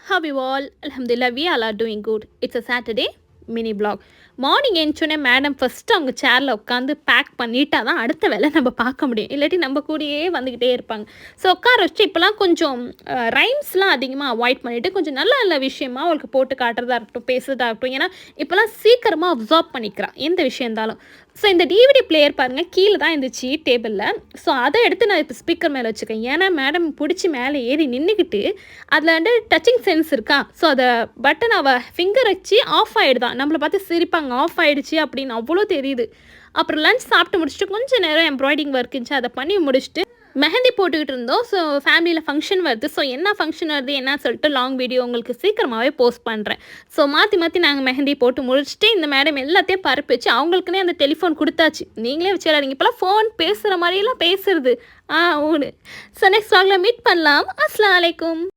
How you all? Alhamdulillah, we all are doing good. It's a Saturday mini vlog. Morning எழுந்தோடனே madam first அவங்க சேரில் உட்காந்து back பண்ணிட்டா தான் அடுத்த வேலை நம்ம பார்க்க முடியும். இல்லாட்டி நம்ம கூடயே வந்துக்கிட்டே இருப்பாங்க. ஸோ உட்கார வச்சுட்டு இப்போலாம் கொஞ்சம் ரைம்ஸ்லாம் அதிகமாக அவாய்ட் பண்ணிவிட்டு கொஞ்சம் நல்ல நல்ல விஷயமா அவளுக்கு போட்டு காட்டுறதா இருக்கட்டும், பேசுறதா இருக்கட்டும். ஏன்னா இப்போலாம் சீக்கிரமாக அப்சார்ப் பண்ணிக்கிறான் எந்த விஷயம் இருந்தாலும். ஸோ இந்த டிவிடி பிளேயர் பாருங்கள், கீழே தான் இருந்துச்சு டேபிளில். ஸோ அதை எடுத்து நான் இப்போ ஸ்பீக்கர் மேலே வச்சுருக்கேன். ஏன்னா மேடம் பிடிச்சி மேலே ஏறி நின்றுக்கிட்டு அதில் வந்து டச்சிங் சென்ஸ் இருக்கா. ஸோ அதை பட்டன் அவள் ஃபிங்கர் வச்சு ஆஃப் ஆகிடுதான். நம்மளை பார்த்து சிரிப்பாங்க, ஆஃப் ஆகிடுச்சு அப்படின்னு அவ்வளோ தெரியுது. அப்புறம் லஞ்ச் சாப்பிட்டு முடிச்சுட்டு கொஞ்சம் நேரம் எம்ப்ராய்டிங் ஒர்க் இருந்துச்சு, அதை பண்ணி முடிச்சுட்டு மெஹந்தி போட்டுக்கிட்டு இருந்தோம். ஸோ ஃபேமிலியில் ஃபங்க்ஷன் வருது. ஸோ என்ன ஃபங்க்ஷன் வருது என்ன சொல்லிட்டு லாங் வீடியோ உங்களுக்கு சீக்கிரமாகவே போஸ்ட் பண்ணுறேன். ஸோ மாற்றி நாங்கள் மெஹந்தி போட்டு முடிச்சுட்டு இந்த மேடம் எல்லாத்தையும் பரப்பி வச்சு அவங்களுக்குன்னே அந்த டெலிஃபோன் கொடுத்தாச்சு. நீங்களே வச்சுடாதீங்க, இப்போலாம் ஃபோன் பேசுகிற மாதிரிலாம் பேசுறது. ஊனு. ஸோ நெக்ஸ்ட் வாங்கில் மீட் பண்ணலாம். அஸ்ஸலாமு அலைக்கும்.